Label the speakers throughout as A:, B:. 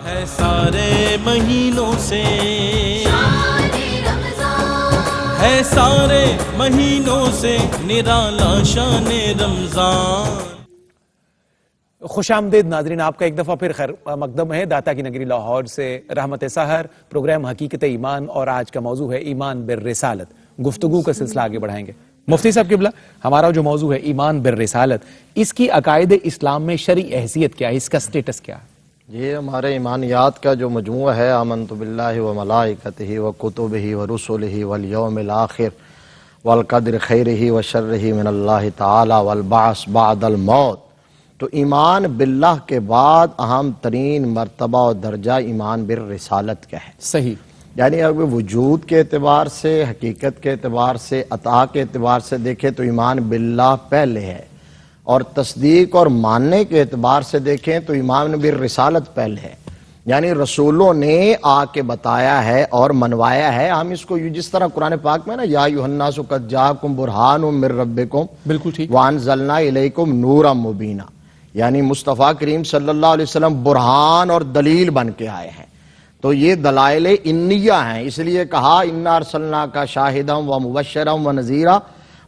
A: ہے سارے مہینوں سے، ہے سارے مہینوں سے نرالا شان رمضان۔
B: خوش آمدید ناظرین، آپ کا ایک دفعہ پھر خیر مقدم ہے داتا کی نگری لاہور سے رحمت سحر پروگرام حقیقت ایمان، اور آج کا موضوع ہے ایمان بالرسالت۔ گفتگو کا سلسلہ آگے بڑھائیں گے۔ مفتی صاحب قبلہ، ہمارا جو موضوع ہے ایمان بالرسالت، اس کی عقائد اسلام میں شرعی حیثیت کیا ہے، اس کا سٹیٹس کیا ہے؟
C: یہ ہمارے ایمانیات کا جو مجموعہ ہے، آمنت باللہ و ملائکتہ و کتبہ و رسلہ والیوم الآخر والقدر خیرہ و شرہ من اللہ تعالی والبعث بعد الموت، تو ایمان باللہ کے بعد اہم ترین مرتبہ و درجہ ایمان بالرسالت کا ہے۔
B: صحیح،
C: یعنی اگر وجود کے اعتبار سے، حقیقت کے اعتبار سے، عطا کے اعتبار سے دیکھیں تو ایمان باللہ پہلے ہے، اور تصدیق اور ماننے کے اعتبار سے دیکھیں تو ایمان بالرسالت پہلے ہے۔ یعنی رسولوں نے آ کے بتایا ہے اور منوایا ہے۔ ہم اس کو جس طرح قرآن پاک میں نا یا ایھا الناس قد جاءکم برہان من ربکم
B: بالکل ٹھیک،
C: وانزلنا الیکم نورا مبینا، یعنی مصطفیٰ کریم صلی اللہ علیہ وسلم برہان اور دلیل بن کے آئے ہیں۔ تو یہ دلائل انیہ ہیں، اس لیے کہا انا ارسلناک شاہدا و مبشرا و نذیرا،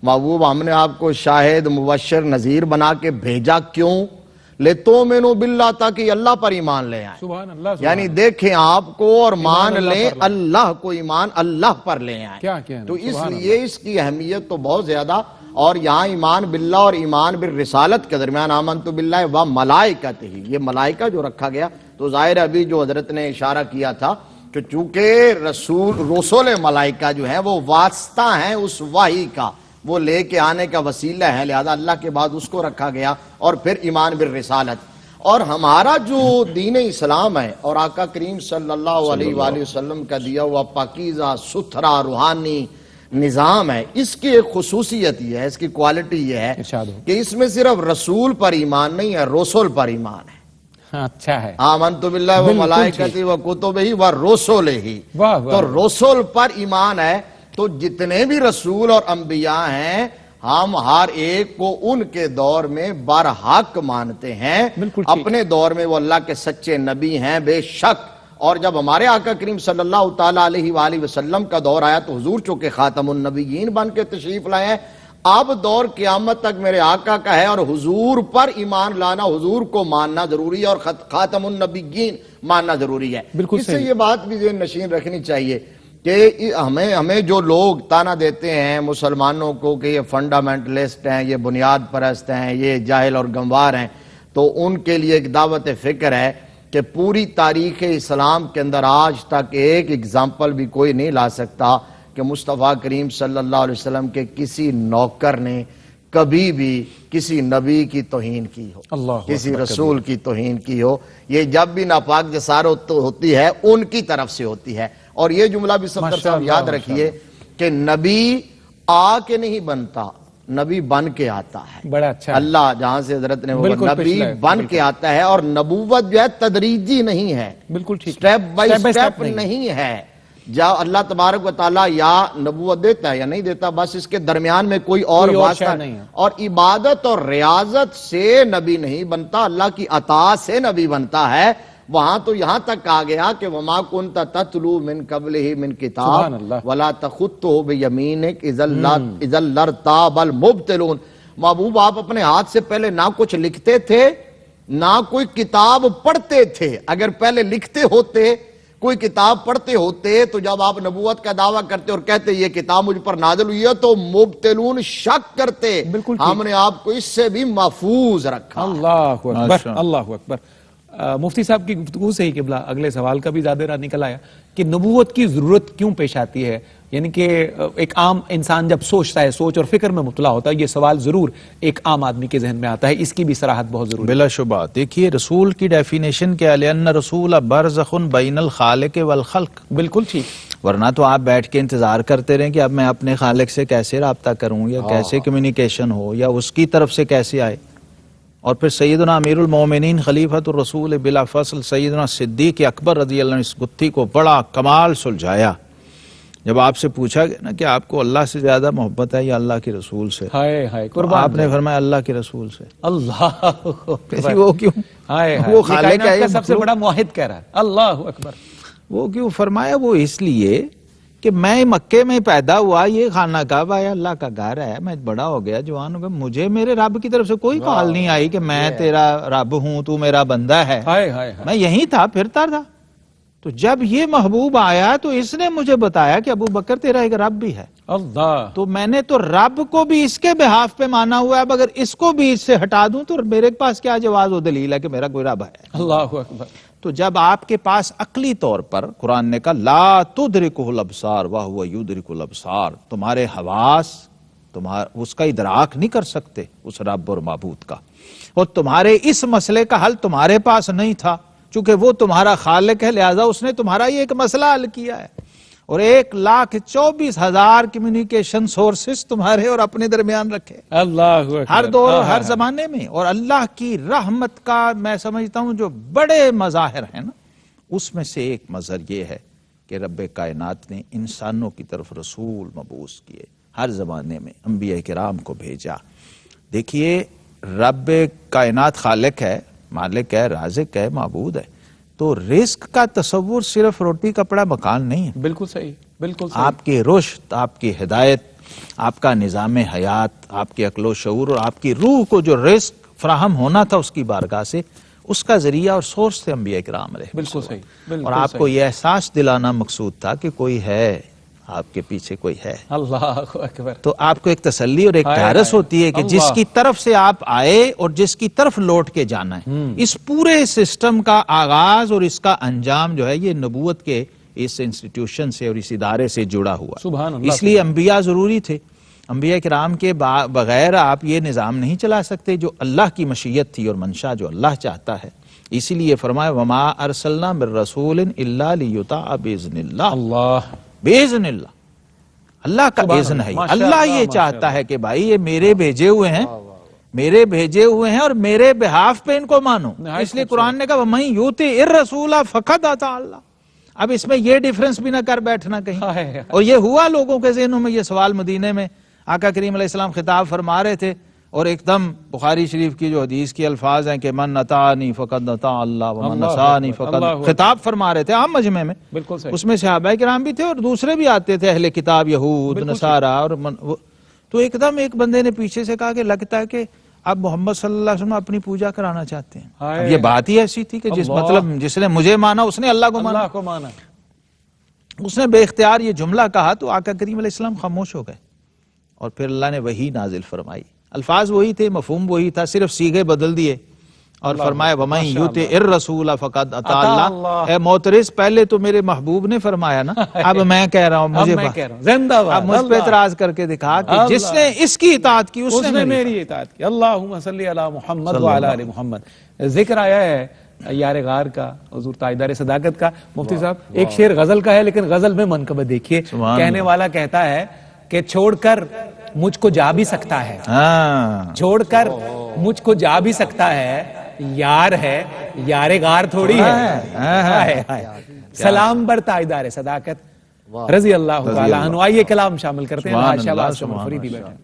C: محبوب ہم نے آپ کو شاہد مبشر نذیر بنا کے بھیجا، کیوں؟ لتؤمنوا باللہ، تاکہ اللہ پر ایمان لے آئیں۔
B: سبحان اللہ،
C: یعنی دیکھیں آپ کو اور مان لیں اللہ کو، ایمان اللہ پر لے آئیں۔
B: کیا کہنا،
C: تو اس لیے اس کی اہمیت تو بہت زیادہ، اور یہاں ایمان باللہ اور ایمان بالرسالت کے درمیان آمنت باللہ و ملائکتہ، یہ ملائکہ جو رکھا گیا تو ظاہر ابھی جو حضرت نے اشارہ کیا تھا کہ چونکہ رسول ملائکہ جو ہیں وہ واسطہ ہیں اس وحی کا، وہ لے کے آنے کا وسیلہ ہے، لہذا اللہ کے بعد اس کو رکھا گیا، اور پھر ایمان بالرسالت۔ اور ہمارا جو دین اسلام ہے اور آقا کریم صلی اللہ علیہ وآلہ وسلم کا دیا ہوا پاکیزہ ستھرا روحانی نظام ہے، اس کی ایک خصوصیت یہ ہے، اس کی کوالٹی یہ ہے کہ اس میں صرف رسول پر ایمان نہیں ہے، رسول پر ایمان ہے۔
B: اچھا ہے،
C: آمنت باللہ و ملائکتہ و کتبہ و رسلہ، تو رسول پر ایمان ہے۔ تو جتنے بھی رسول اور انبیاء ہیں، ہم ہر ایک کو ان کے دور میں برحق مانتے ہیں، اپنے دور میں وہ اللہ کے سچے نبی ہیں بے شک۔ اور جب ہمارے آقا کریم صلی اللہ تعالیٰ علیہ وآلہ وسلم کا دور آیا تو حضور چونکہ خاتم النبیین بن کے تشریف لائے ہیں، اب دور قیامت تک میرے آقا کا ہے، اور حضور پر ایمان لانا، حضور کو ماننا ضروری ہے، اور خاتم النبیین ماننا ضروری ہے۔ اس سے یہ بات بھی ذہن نشین رکھنی چاہیے کہ ہمیں جو لوگ تانا دیتے ہیں مسلمانوں کو کہ یہ فنڈامنٹلسٹ ہیں، یہ بنیاد پرست ہیں، یہ جاہل اور گنوار ہیں، تو ان کے لیے ایک دعوت فکر ہے کہ پوری تاریخ اسلام کے اندر آج تک ایک اگزامپل بھی کوئی نہیں لا سکتا کہ مصطفیٰ کریم صلی اللہ علیہ وسلم کے کسی نوکر نے کبھی بھی کسی نبی کی توہین کی ہو، کسی رسول کی توہین کی ہو۔ یہ جب بھی ناپاک جسارت ہوتی ہے ان کی طرف سے ہوتی ہے۔ اور یہ جملہ بھی صفدر صاحب یاد رکھیے کہ نبی آ کے نہیں بنتا، نبی بن کے آتا ہے۔
B: بڑا اچھا،
C: اللہ جہاں سے حضرت نے وہ نبی بن کے آتا ہے، اور نبوت جو ہے تدریجی نہیں ہے،
B: بالکل ٹھیک،
C: سٹیپ بائی سٹیپ نہیں ہے۔ جا اللہ تبارک و تعالیٰ یا نبوت دیتا ہے یا نہیں دیتا، بس اس کے درمیان میں کوئی اور واسطہ نہیں ہے۔ اور عبادت اور ریاضت سے نبی نہیں بنتا، اللہ کی عطا سے نبی بنتا ہے۔ وہاں تو یہاں تک کہا گیا کہ وَمَا كُنْتَ تَتْلُو مِن قَبْلِهِ مِن كِتَابٍ وَلَا تَخُطُّهُ بِيَمِينِكَ إِذًا لَارْتَابَ الْمُبْطِلُونَ۔ محبوب آپ اپنے ہاتھ سے پہلے نہ کچھ لکھتے تھے نہ کوئی کتاب پڑھتے تھے۔ اگر پہلے لکھتے ہوتے، کوئی کتاب پڑھتے ہوتے، تو جب آپ نبوت کا دعویٰ کرتے اور کہتے یہ کتاب مجھ پر نازل ہوئی ہے تو مبتلون شک کرتے۔ ہم نے آپ کو اس سے بھی محفوظ رکھا۔
B: اللہ اکبر، اللہ اکبر۔ مفتی صاحب کی گفتگو سے ہی قبلہ اگلے سوال کا بھی زیادہ راہ نکل آیا کہ نبوت کی ضرورت کیوں پیش آتی ہے؟ یعنی کہ ایک عام انسان جب سوچتا ہے، سوچ اور فکر میں مبتلا ہوتا ہے، یہ سوال ضرور ایک عام آدمی کے ذہن میں آتا ہے، اس کی بھی صراحت بہت ضروری ہے۔
D: بلا شبہ دیکھیے رسول کی ڈیفینیشن کیا ہے، لأن رسول برزخ بین الخالق والخلق،
B: بالکل ٹھیک،
D: ورنہ تو آپ بیٹھ کے انتظار کرتے رہیں کہ اب میں اپنے خالق سے کیسے رابطہ کروں، یا کیسے کمیونیکیشن ہو، یا اس کی طرف سے کیسے آئے۔ اور پھر سیدنا امیر المومنین خلیفۃ الرسول بلا فصل سیدنا صدیق اکبر رضی اللہ عنہ اس گتھی کو بڑا کمال سلجھایا، جب آپ سے پوچھا گیا نا کہ آپ کو اللہ سے زیادہ محبت ہے یا اللہ کے رسول سے،
B: ہائے ہائے
D: تو
B: قربان
D: آپ نے فرمایا اللہ کے رسول سے۔
B: اللہ اکبر۔
D: وہ کیوں؟
B: ہائے ہائے،
D: وہ
B: یہ
D: خالق
B: کائنات
D: ہے،
B: کا
D: یہ
B: سب سے
D: مخلوق۔
B: بڑا موحد کہہ رہا ہے اللہ اکبر۔
D: وہ کیوں فرمایا؟ وہ اس لیے کہ میں مکے میں پیدا ہوا، یہ خانہ کعبہ ہے، اللہ کا گھر ہے، میں بڑا ہو گیا، جوان ہو گیا، مجھے میرے رب کی طرف سے کوئی کال نہیں آئی کہ میں تیرا رب ہوں، تو میرا بندہ ہے۔
B: ہائے ہائے ہائے۔
D: میں یہیں تھا، پھرتا تھا۔ تو جب یہ محبوب آیا تو اس نے مجھے بتایا کہ ابو بکر تیرا ایک رب بھی ہے،
B: اللہ
D: تو میں نے تو رب کو بھی اس کے بہاف پہ مانا ہوا ہے، اب اگر اس کو بھی اس سے ہٹا دوں تو میرے پاس کیا جواز و دلیل ہے کہ میرا کوئی رب ہے؟
B: اللہ اکبر۔
D: تو جب آپ کے پاس عقلی طور پر قرآن نے کہا لا تدرکہ الابصار وہو یدرک الابصار، تمہارے حواس اس کا ادراک نہیں کر سکتے اس رب اور معبود کا، اور تمہارے اس مسئلے کا حل تمہارے پاس نہیں تھا، چونکہ وہ تمہارا خالق ہے، لہذا اس نے تمہارا یہ ایک مسئلہ حل کیا ہے، اور 1,24,000 کمیونیکیشن سورسز تمہارے اور اپنے درمیان رکھے
B: اللہ اکبر۔
D: ہر دور اور ہر زمانے میں۔ اور اللہ کی رحمت کا میں سمجھتا ہوں جو بڑے مظاہر ہیں نا، اس میں سے ایک مظہر یہ ہے کہ رب کائنات نے انسانوں کی طرف رسول مبعوث کیے، ہر زمانے میں انبیاء کرام کو بھیجا۔ دیکھیے رب کائنات خالق ہے، مالک ہے، رازق ہے، معبود ہے، تو رزق کا تصور صرف روٹی کپڑا مکان نہیں ہے۔
B: بالکل صحیح، بالکل صحیح۔
D: آپ کی رشد، آپ کی ہدایت، آپ کا نظام حیات، آپ کے عقل و شعور اور آپ کی روح کو جو رزق فراہم ہونا تھا اس کی بارگاہ سے، اس کا ذریعہ اور سورس تھے انبیاء کرام علیہ
B: بالکل صحیح، بالکل
D: اور آپ کو یہ احساس دلانا مقصود تھا کہ کوئی ہے، آپ کے پیچھے کوئی ہے۔
B: اللہ اکبر۔
D: تو آپ کو ایک تسلی اور ایک
B: ہائے
D: ڈھارس
B: ہائے،
D: ہوتی ہے کہ
B: اللہ۔
D: جس کی طرف سے آپ آئے اور جس کی طرف لوٹ کے جانا ہے، اس پورے سسٹم کا آغاز اور اس کا انجام جو ہے یہ نبوت کے اس انسٹیٹیوشن سے اور اس ادارے سے جڑا ہوا۔
B: سبحان اللہ۔
D: اس لیے انبیاء ضروری تھے، انبیاء کرام کے بغیر آپ یہ نظام نہیں چلا سکتے جو اللہ کی مشیت تھی اور منشا جو اللہ چاہتا ہے۔ اسی لیے فرمایا وما ارسلنا من رسول الا لیطاع باذن اللہ،
B: اللہ
D: باذن اللہ، اللہ کا
B: سبحان
D: اذن
B: اللہ،
D: ہے،
B: ماشاء
D: اللہ
B: اللہ،
D: یہ
B: ماشاء
D: چاہتا ہے کہ بھائی یہ میرے بھیجے ہوئے ہیں، میرے بھیجے ہوئے ہیں اور میرے بہاف پہ ان کو مانو۔
B: نہایت
D: اس لیے قرآن نے کہا وَمَن يُطِعِ الرَّسُولَ فَقَدْ أَطَاعَ اللَّهَ۔ اب اس میں یہ ڈیفرنس بھی نہ کر بیٹھنا کہیں۔ اور یہ ہوا لوگوں کے ذہنوں میں یہ سوال، مدینے میں آقا کریم علیہ السلام خطاب فرما رہے تھے اور ایک دم بخاری شریف کی جو حدیث کی الفاظ ہیں کہ من اطاعنی فقد اطاع اللہ ومن عصانی فقد، خطاب فرما رہے تھے عام مجمع میں،
B: بالکل صحیح۔
D: اس میں صحابہ کرام بھی تھے اور دوسرے بھی آتے تھے، اہل کتاب، یہود، نصارہ، اور تو ایک دم ایک بندے نے پیچھے سے کہا کہ لگتا ہے کہ اب محمد صلی اللہ علیہ وسلم اپنی پوجا کرانا چاہتے ہیں۔ اب یہ بات ہی ایسی تھی کہ جس نے مجھے مانا اس نے اللہ کو مانا۔ اس نے بے اختیار یہ جملہ کہا تو آقا کریم علیہ السلام خاموش ہو گئے، اور پھر اللہ نے وحی نازل فرمائی، الفاظ وہی تھے، مفہوم وہی تھا، صرف صیغے بدل دیے، اور فرمایا وَمَن يُطِعِ الرَّسُولَ فَقَدْ أَطَاعَ اللَّهَ۔ اے معترض، پہلے تو میرے محبوب نے فرمایا نا، اب میں کہہ رہا ہوں، مجھے
B: زندہ باد،
D: اب مجھ پہ اعتراض کر کے دکھا کہ جس نے اس کی اطاعت کی اس نے
B: میری اطاعت کی۔ اللہم صلی علی محمد وعلی آل محمد۔ ذکر آیا ہے یار غار کا، حضور تاجدار صداقت کا، مفتی صاحب ایک شعر غزل کا ہے، لیکن غزل میں منقبت دیکھیے، کہنے والا کہتا ہے کہ چھوڑ کر مجھ کو جا بھی سکتا ہے، چھوڑ کر مجھ کو جا بھی سکتا ہے، یار ہے یار غار تھوڑی ہے۔ سلام بر تاجدار صداقت رضی اللہ تعالی عنہ۔ آئیے کلام شامل کرتے ہیں، شہباز شمع فریدی بیٹھے۔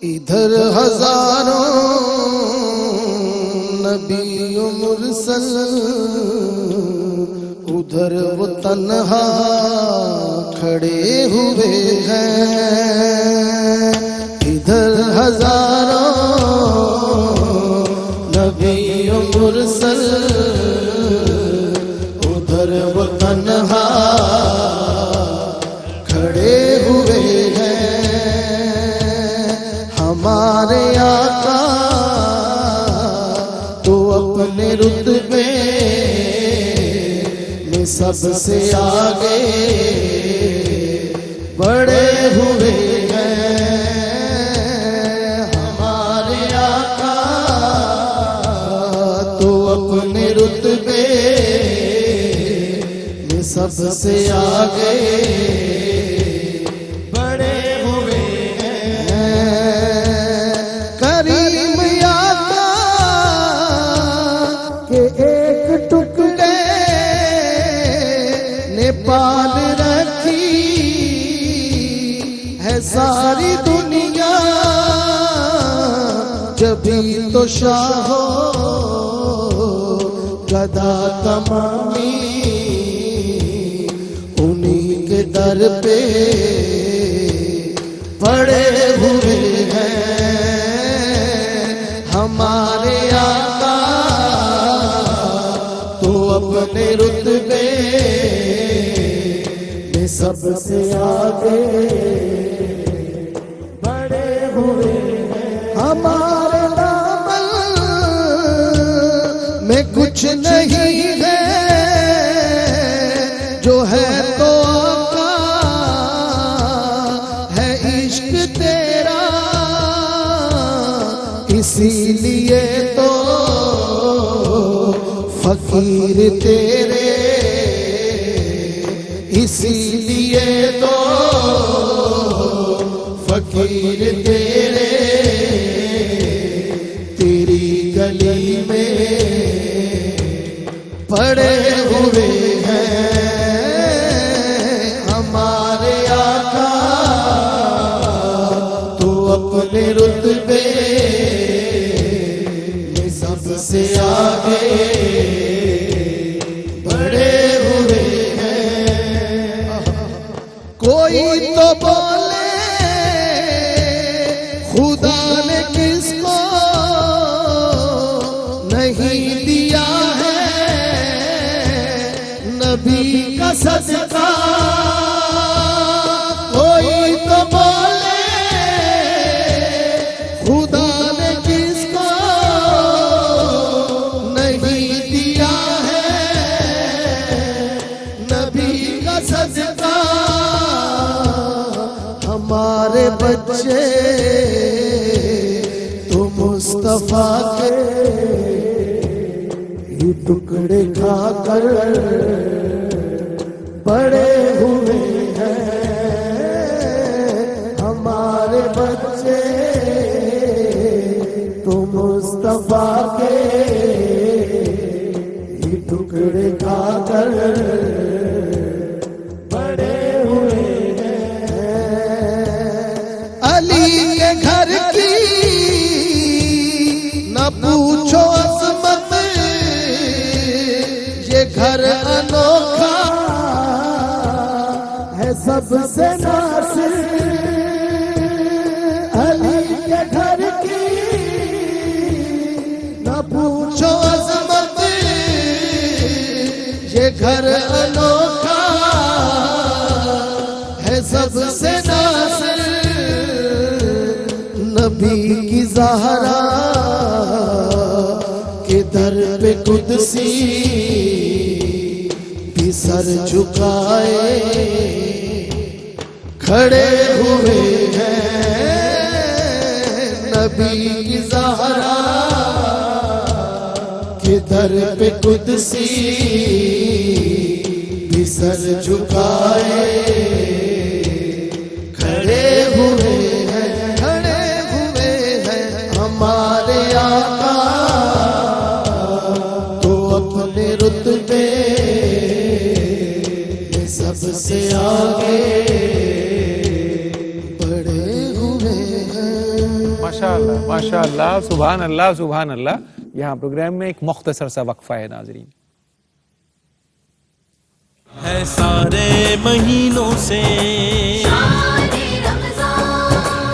E: ادھر ہزاروں نبی و مرسل، ادھر وہ تنہا کھڑے ہوئے ہیں، ادھر ہزاروں نبی و مرسل، ادھر وہ تنہا کھڑے ہوئے ہیں، ہمارے آقا تو اپنے رتبے میں سب سے آگے بڑے ہوئے ہیں، ہمارے آقا تو اپنے رتبے میں سب سے آگے بڑے ہوئے ہیں، کریم آقا جبھی تو شاہ گدا تمامی انہی کے در پہ پڑے ہوئے ہیں ہمارے آقا تو اپنے رتبے میں سب سے آگے بڑے ہوئے ہیں ہمارے دامن میں کچھ نہیں ہے جو ہے تو آقا ہے عشق تیرا اسی لیے تو فقیر تیرے اسی لیے تو فقیر تیرے تیری گلی میں پڑے ہوئے ہیں ہمارے آقا تو اپنے رتبے میں سب سے آگے بڑے ہوئے ہیں کوئی تو بولے خدا نے کس کو نہیں دیا ہے نبی کا صدقہ کوئی تو بولے خدا نے کس کو نہیں دیا ہے نبی کا صدقہ ہمارے بچے تو مصطفیٰ کے ہی ٹکڑے کھا کر بڑے ہوئے ہیں ہمارے بچے تو مصطفیٰ کے ہی ٹکڑے کھا کر بڑے ہوئے ہیں علی کے گھر کی نہ پوچھو عظمت یہ گھر انوکھا ہے سب سے ناصر علی کے گھر کی نہ پوچھو عظمت یہ گھر انوکھا ہے سب سے ناصر نبی کی زہرا کے در پہ قدسی بھی سر جھکائے کھڑے ہوئے ہیں نبی کی زہرا کے در پہ قدسی بھی سر جھکائے کھڑے ہوئے ہیں ہمارے آقا تو اپنے رتبے میں سب سے آگے بڑے ہوئے ہیں
B: ماشاءاللہ سبحان اللہ سبحان اللہ. یہاں پروگرام میں ایک مختصر سا وقفہ ہے ناظرین.
A: ہے سارے مہینوں سے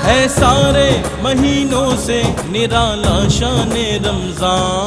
A: ہے سارے مہینوں سے نرالا شان رمضان